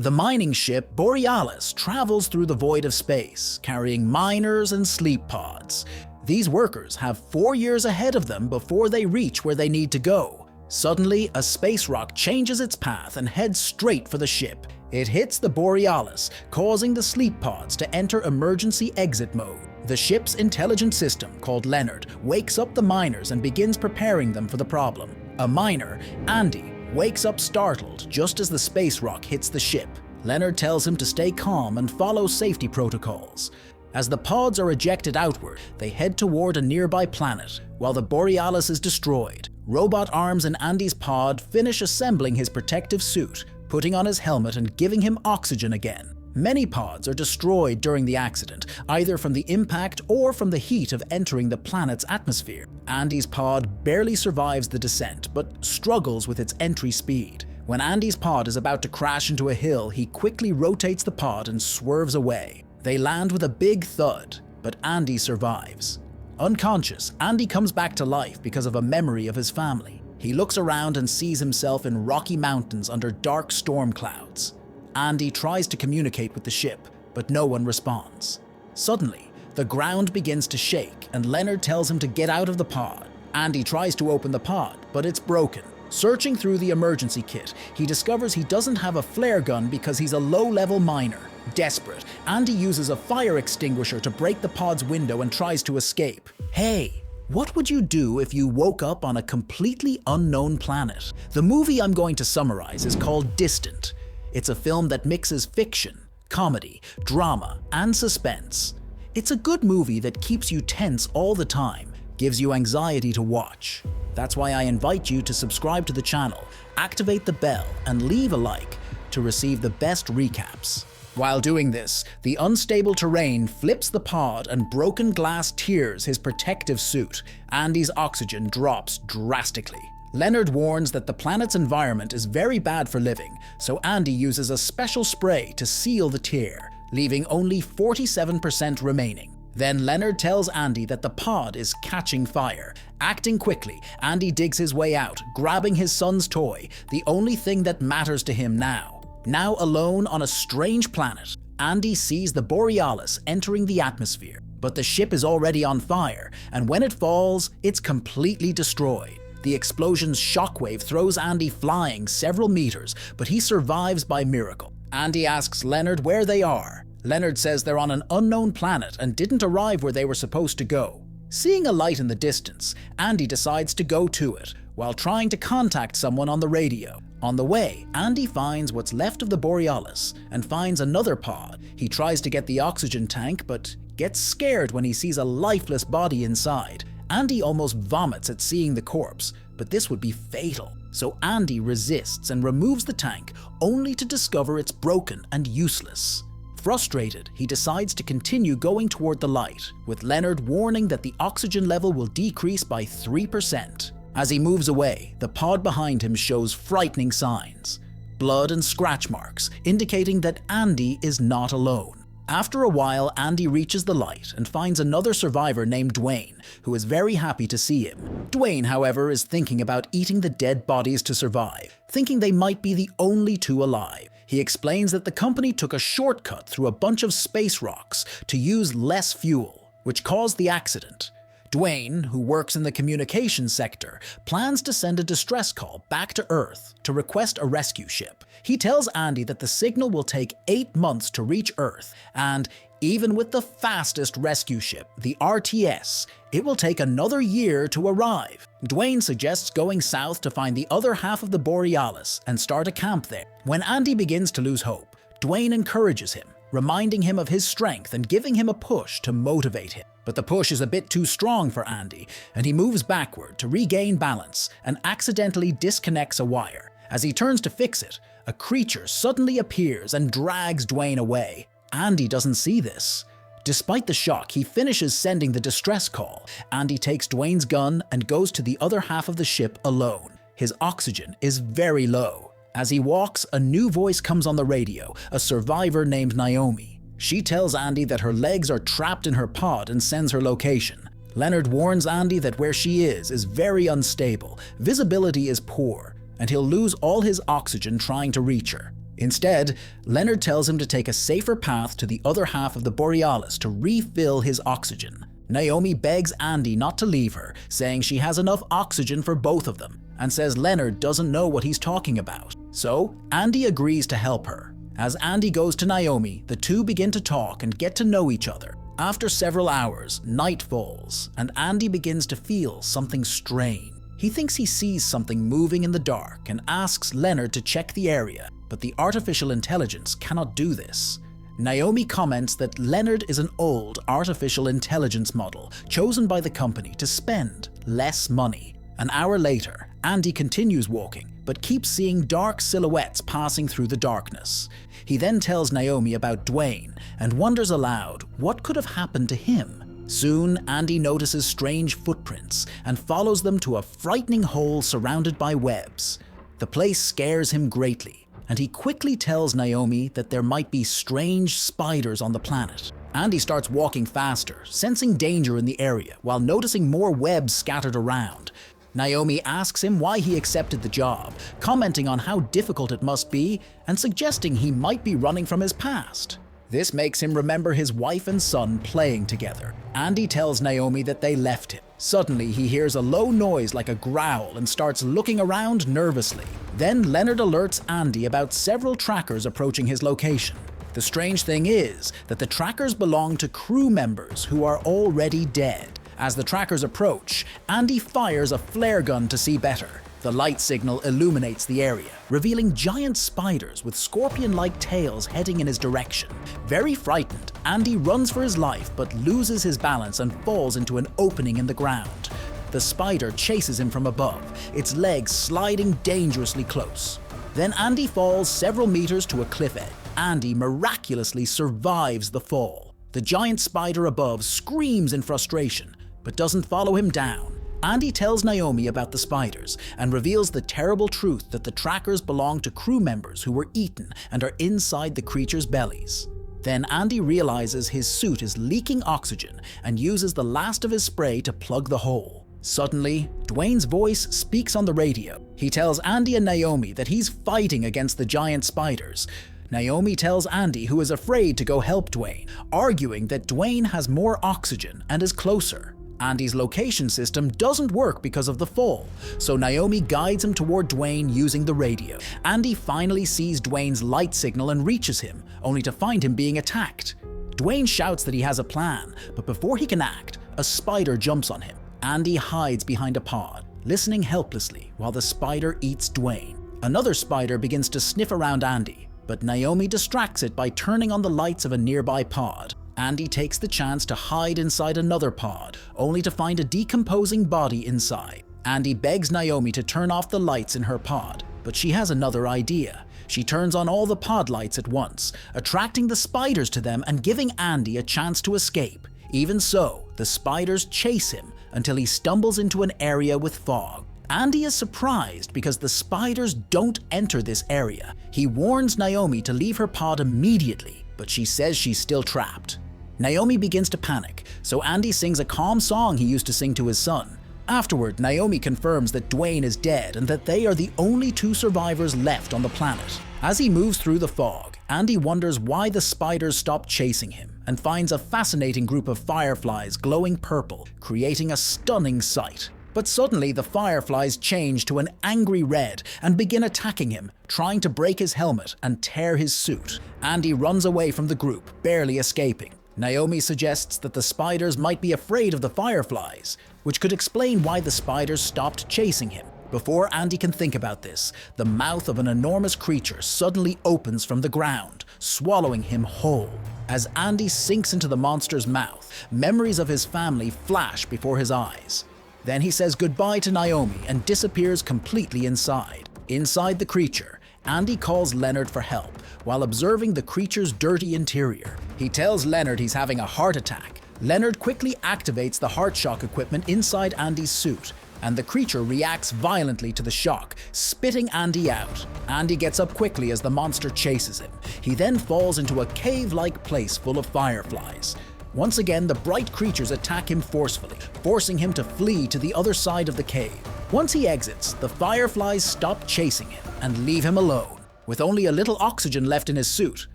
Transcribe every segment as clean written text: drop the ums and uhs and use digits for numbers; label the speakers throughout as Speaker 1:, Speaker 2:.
Speaker 1: The mining ship Borealis travels through the void of space, carrying miners and sleep pods. These workers have 4 years ahead of them before they reach where they need to go. Suddenly, a space rock changes its path and heads straight for the ship. It hits the Borealis, causing the sleep pods to enter emergency exit mode. The ship's intelligent system, called L.E.O.N.A.R.D, wakes up the miners and begins preparing them for the problem. A miner, Andy, wakes up startled just as the space rock hits the ship. L.E.O.N.A.R.D tells him to stay calm and follow safety protocols. As the pods are ejected outward, they head toward a nearby planet. While the Borealis is destroyed, robot arms in Andy's pod finish assembling his protective suit, putting on his helmet and giving him oxygen again. Many pods are destroyed during the accident, either from the impact or from the heat of entering the planet's atmosphere. Andy's pod barely survives the descent, but struggles with its entry speed. When Andy's pod is about to crash into a hill, he quickly rotates the pod and swerves away. They land with a big thud, but Andy survives. Unconscious, Andy comes back to life because of a memory of his family. He looks around and sees himself in rocky mountains under dark storm clouds. Andy tries to communicate with the ship, but no one responds. Suddenly, the ground begins to shake and L.E.O.N.A.R.D tells him to get out of the pod. Andy tries to open the pod, but it's broken. Searching through the emergency kit, he discovers he doesn't have a flare gun because he's a low-level miner. Desperate, Andy uses a fire extinguisher to break the pod's window and tries to escape. Hey, what would you do if you woke up on a completely unknown planet? The movie I'm going to summarize is called Distant. It's a film that mixes fiction, comedy, drama, and suspense. It's a good movie that keeps you tense all the time, gives you anxiety to watch. That's why I invite you to subscribe to the channel, activate the bell, and leave a like to receive the best recaps. While doing this, the unstable terrain flips the pod and broken glass tears his protective suit. Andy's oxygen drops drastically. L.E.O.N.A.R.D warns that the planet's environment is very bad for living, so Andy uses a special spray to seal the tear, leaving only 47% remaining. Then L.E.O.N.A.R.D tells Andy that the pod is catching fire. Acting quickly, Andy digs his way out, grabbing his son's toy, the only thing that matters to him now. Now alone on a strange planet, Andy sees the Borealis entering the atmosphere. But the ship is already on fire, and when it falls, it's completely destroyed. The explosion's shockwave throws Andy flying several meters, but he survives by miracle. Andy asks L.E.O.N.A.R.D where they are. L.E.O.N.A.R.D says they're on an unknown planet and didn't arrive where they were supposed to go. Seeing a light in the distance, Andy decides to go to it, while trying to contact someone on the radio. On the way, Andy finds what's left of the Borealis and finds another pod. He tries to get the oxygen tank, but gets scared when he sees a lifeless body inside. Andy almost vomits at seeing the corpse, but this would be fatal. So Andy resists and removes the tank, only to discover it's broken and useless. Frustrated, he decides to continue going toward the light, with L.E.O.N.A.R.D warning that the oxygen level will decrease by 3%. As he moves away, the pod behind him shows frightening signs. Blood and scratch marks, indicating that Andy is not alone. After a while, Andy reaches the light and finds another survivor named Dwayne, who is very happy to see him. Dwayne, however, is thinking about eating the dead bodies to survive, thinking they might be the only two alive. He explains that the company took a shortcut through a bunch of space rocks to use less fuel, which caused the accident. Dwayne, who works in the communications sector, plans to send a distress call back to Earth to request a rescue ship. He tells Andy that the signal will take 8 months to reach Earth, and even with the fastest rescue ship, the RTS, it will take another year to arrive. Dwayne suggests going south to find the other half of the Borealis and start a camp there. When Andy begins to lose hope, Dwayne encourages him, reminding him of his strength and giving him a push to motivate him. But the push is a bit too strong for Andy, and he moves backward to regain balance and accidentally disconnects a wire. As he turns to fix it, a creature suddenly appears and drags Dwayne away. Andy doesn't see this. Despite the shock, he finishes sending the distress call. Andy takes Dwayne's gun and goes to the other half of the ship alone. His oxygen is very low. As he walks, a new voice comes on the radio, a survivor named Naomi. She tells Andy that her legs are trapped in her pod and sends her location. L.E.O.N.A.R.D warns Andy that where she is very unstable, visibility is poor, and he'll lose all his oxygen trying to reach her. Instead, Leonard tells him to take a safer path to the other half of the Borealis to refill his oxygen. Naomi begs Andy not to leave her, saying she has enough oxygen for both of them, and says Leonard doesn't know what he's talking about. So, Andy agrees to help her. As Andy goes to Naomi, the two begin to talk and get to know each other. After several hours, night falls, and Andy begins to feel something strange. He thinks he sees something moving in the dark and asks Leonard to check the area, but the artificial intelligence cannot do this. Naomi comments that Leonard is an old artificial intelligence model chosen by the company to spend less money. An hour later, Andy continues walking, but keeps seeing dark silhouettes passing through the darkness. He then tells Naomi about Dwayne and wonders aloud what could have happened to him. Soon, Andy notices strange footprints and follows them to a frightening hole surrounded by webs. The place scares him greatly, and he quickly tells Naomi that there might be strange spiders on the planet. Andy starts walking faster, sensing danger in the area while noticing more webs scattered around. Naomi asks him why he accepted the job, commenting on how difficult it must be and suggesting he might be running from his past. This makes him remember his wife and son playing together. Andy tells Naomi that they left him. Suddenly, he hears a low noise like a growl and starts looking around nervously. Then Leonard alerts Andy about several trackers approaching his location. The strange thing is that the trackers belong to crew members who are already dead. As the trackers approach, Andy fires a flare gun to see better. The light signal illuminates the area, revealing giant spiders with scorpion-like tails heading in his direction. Very frightened, Andy runs for his life but loses his balance and falls into an opening in the ground. The spider chases him from above, its legs sliding dangerously close. Then Andy falls several meters to a cliff edge. Andy miraculously survives the fall. The giant spider above screams in frustration, but doesn't follow him down. Andy tells Naomi about the spiders and reveals the terrible truth that the trackers belong to crew members who were eaten and are inside the creatures' bellies. Then Andy realizes his suit is leaking oxygen and uses the last of his spray to plug the hole. Suddenly, Dwayne's voice speaks on the radio. He tells Andy and Naomi that he's fighting against the giant spiders. Naomi tells Andy, who is afraid, to go help Dwayne, arguing that Dwayne has more oxygen and is closer. Andy's location system doesn't work because of the fall, so Naomi guides him toward Dwayne using the radio. Andy finally sees Dwayne's light signal and reaches him, only to find him being attacked. Dwayne shouts that he has a plan, but before he can act, a spider jumps on him. Andy hides behind a pod, listening helplessly while the spider eats Dwayne. Another spider begins to sniff around Andy, but Naomi distracts it by turning on the lights of a nearby pod. Andy takes the chance to hide inside another pod, only to find a decomposing body inside. Andy begs Naomi to turn off the lights in her pod, but she has another idea. She turns on all the pod lights at once, attracting the spiders to them and giving Andy a chance to escape. Even so, the spiders chase him until he stumbles into an area with fog. Andy is surprised because the spiders don't enter this area. He warns Naomi to leave her pod immediately, but she says she's still trapped. Naomi begins to panic, so Andy sings a calm song he used to sing to his son. Afterward, Naomi confirms that Dwayne is dead and that they are the only two survivors left on the planet. As he moves through the fog, Andy wonders why the spiders stopped chasing him and finds a fascinating group of fireflies glowing purple, creating a stunning sight. But suddenly the fireflies change to an angry red and begin attacking him, trying to break his helmet and tear his suit. Andy runs away from the group, barely escaping. Naomi suggests that the spiders might be afraid of the fireflies, which could explain why the spiders stopped chasing him. Before Andy can think about this, the mouth of an enormous creature suddenly opens from the ground, swallowing him whole. As Andy sinks into the monster's mouth, memories of his family flash before his eyes. Then he says goodbye to Naomi and disappears completely inside. Inside the creature, Andy calls Leonard for help while observing the creature's dirty interior. He tells Leonard he's having a heart attack. Leonard quickly activates the heart shock equipment inside Andy's suit, and the creature reacts violently to the shock, spitting Andy out. Andy gets up quickly as the monster chases him. He then falls into a cave-like place full of fireflies. Once again, the bright creatures attack him forcefully, forcing him to flee to the other side of the cave. Once he exits, the fireflies stop chasing him and leave him alone. With only a little oxygen left in his suit,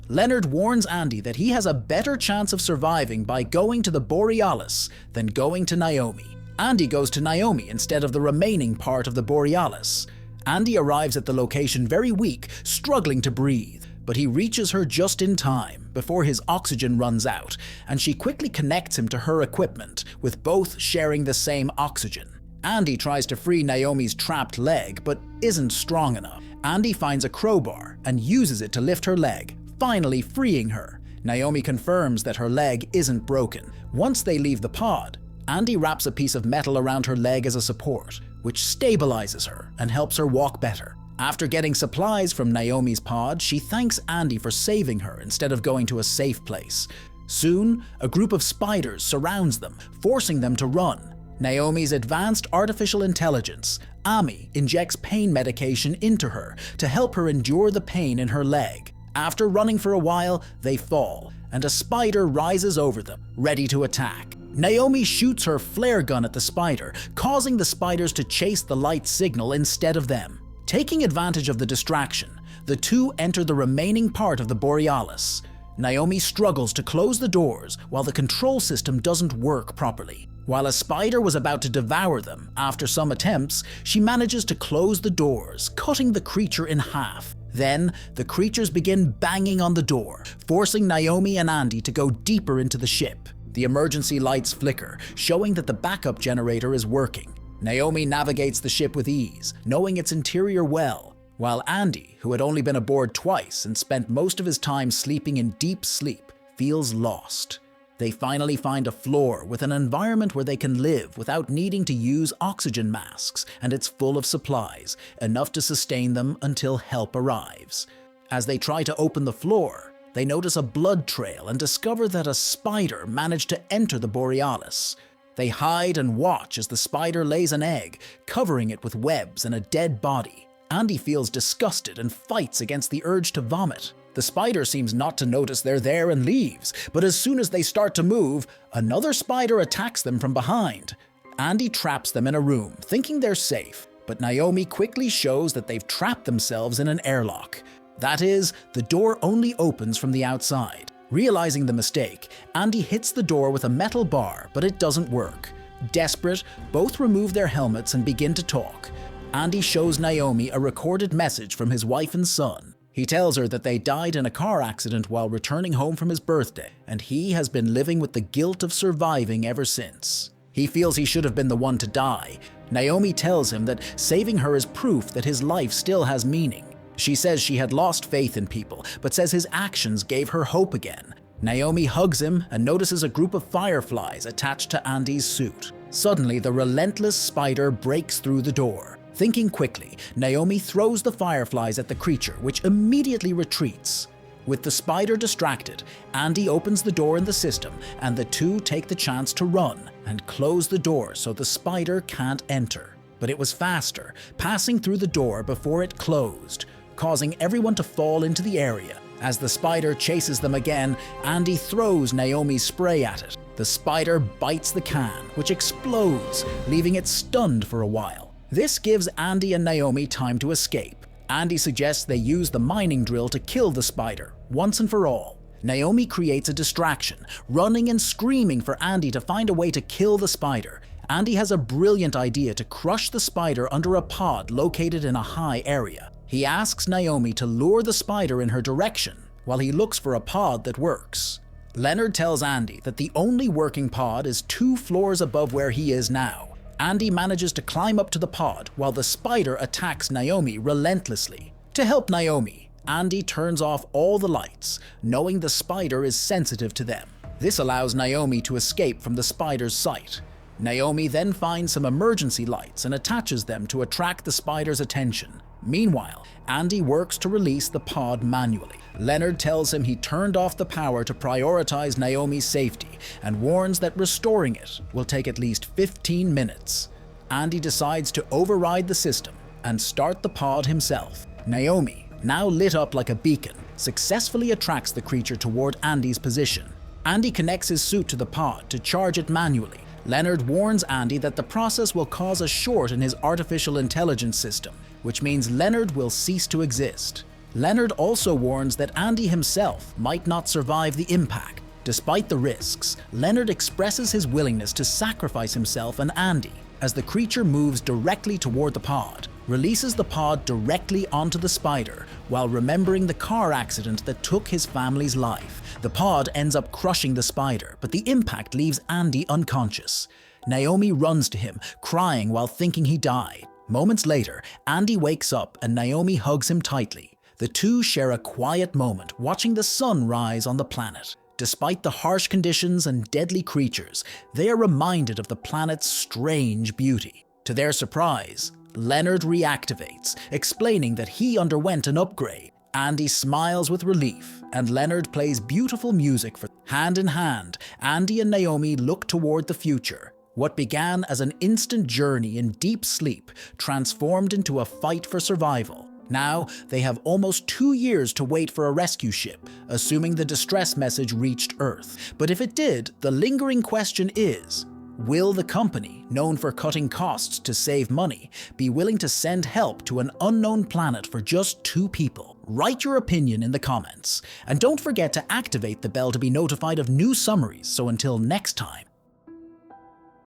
Speaker 1: Leonard warns Andy that he has a better chance of surviving by going to the Borealis than going to Naomi. Andy goes to Naomi instead of the remaining part of the Borealis. Andy arrives at the location very weak, struggling to breathe, but he reaches her just in time before his oxygen runs out, and she quickly connects him to her equipment, with both sharing the same oxygen. Andy tries to free Naomi's trapped leg, but isn't strong enough. Andy finds a crowbar and uses it to lift her leg, finally freeing her. Naomi confirms that her leg isn't broken. Once they leave the pod, Andy wraps a piece of metal around her leg as a support, which stabilizes her and helps her walk better. After getting supplies from Naomi's pod, she thanks Andy for saving her instead of going to a safe place. Soon, a group of spiders surrounds them, forcing them to run. Naomi's advanced artificial intelligence, Ami, injects pain medication into her to help her endure the pain in her leg. After running for a while, they fall, and a spider rises over them, ready to attack. Naomi shoots her flare gun at the spider, causing the spiders to chase the light signal instead of them. Taking advantage of the distraction, the two enter the remaining part of the Borealis. Naomi struggles to close the doors while the control system doesn't work properly. While a spider was about to devour them after some attempts, she manages to close the doors, cutting the creature in half. Then, the creatures begin banging on the door, forcing Naomi and Andy to go deeper into the ship. The emergency lights flicker, showing that the backup generator is working. Naomi navigates the ship with ease, knowing its interior well, while Andy, who had only been aboard twice and spent most of his time sleeping in deep sleep, feels lost. They finally find a floor with an environment where they can live without needing to use oxygen masks, and it's full of supplies, enough to sustain them until help arrives. As they try to open the floor, they notice a blood trail and discover that a spider managed to enter the Borealis. They hide and watch as the spider lays an egg, covering it with webs and a dead body. Andy feels disgusted and fights against the urge to vomit. The spider seems not to notice they're there and leaves, but as soon as they start to move, another spider attacks them from behind. Andy traps them in a room, thinking they're safe, but Naomi quickly shows that they've trapped themselves in an airlock. That is, the door only opens from the outside. Realizing the mistake, Andy hits the door with a metal bar, but it doesn't work. Desperate, both remove their helmets and begin to talk. Andy shows Naomi a recorded message from his wife and son. He tells her that they died in a car accident while returning home from his birthday, and he has been living with the guilt of surviving ever since. He feels he should have been the one to die. Naomi tells him that saving her is proof that his life still has meaning. She says she had lost faith in people, but says his actions gave her hope again. Naomi hugs him and notices a group of fireflies attached to Andy's suit. Suddenly, the relentless spider breaks through the door. Thinking quickly, Naomi throws the fireflies at the creature, which immediately retreats. With the spider distracted, Andy opens the door in the system, and the two take the chance to run and close the door so the spider can't enter. But it was faster, passing through the door before it closed, causing everyone to fall into the area. As the spider chases them again, Andy throws Naomi's spray at it. The spider bites the can, which explodes, leaving it stunned for a while. This gives Andy and Naomi time to escape. Andy suggests they use the mining drill to kill the spider, once and for all. Naomi creates a distraction, running and screaming for Andy to find a way to kill the spider. Andy has a brilliant idea to crush the spider under a pod located in a high area. He asks Naomi to lure the spider in her direction while he looks for a pod that works. Leonard tells Andy that the only working pod is 2 floors above where he is now. Andy manages to climb up to the pod while the spider attacks Naomi relentlessly. To help Naomi, Andy turns off all the lights, knowing the spider is sensitive to them. This allows Naomi to escape from the spider's sight. Naomi then finds some emergency lights and attaches them to attract the spider's attention. Meanwhile, Andy works to release the pod manually. Leonard tells him he turned off the power to prioritize Naomi's safety and warns that restoring it will take at least 15 minutes. Andy decides to override the system and start the pod himself. Naomi, now lit up like a beacon, successfully attracts the creature toward Andy's position. Andy connects his suit to the pod to charge it manually. Leonard warns Andy that the process will cause a short in his artificial intelligence system, which means Leonard will cease to exist. Leonard also warns that Andy himself might not survive the impact. Despite the risks, Leonard expresses his willingness to sacrifice himself and Andy as the creature moves directly toward the pod, releases the pod directly onto the spider while remembering the car accident that took his family's life. The pod ends up crushing the spider, but the impact leaves Andy unconscious. Naomi runs to him, crying while thinking he died. Moments later, Andy wakes up and Naomi hugs him tightly. The two share a quiet moment watching the sun rise on the planet. Despite the harsh conditions and deadly creatures, they are reminded of the planet's strange beauty. To their surprise, Leonard reactivates, explaining that he underwent an upgrade. Andy smiles with relief, and Leonard plays beautiful music for them. Hand in hand, Andy and Naomi look toward the future. What began as an instant journey in deep sleep transformed into a fight for survival. Now, they have almost 2 years to wait for a rescue ship, assuming the distress message reached Earth. But if it did, the lingering question is, will the company, known for cutting costs to save money, be willing to send help to an unknown planet for just 2 people? Write your opinion in the comments. And don't forget to activate the bell to be notified of new summaries, so until next time,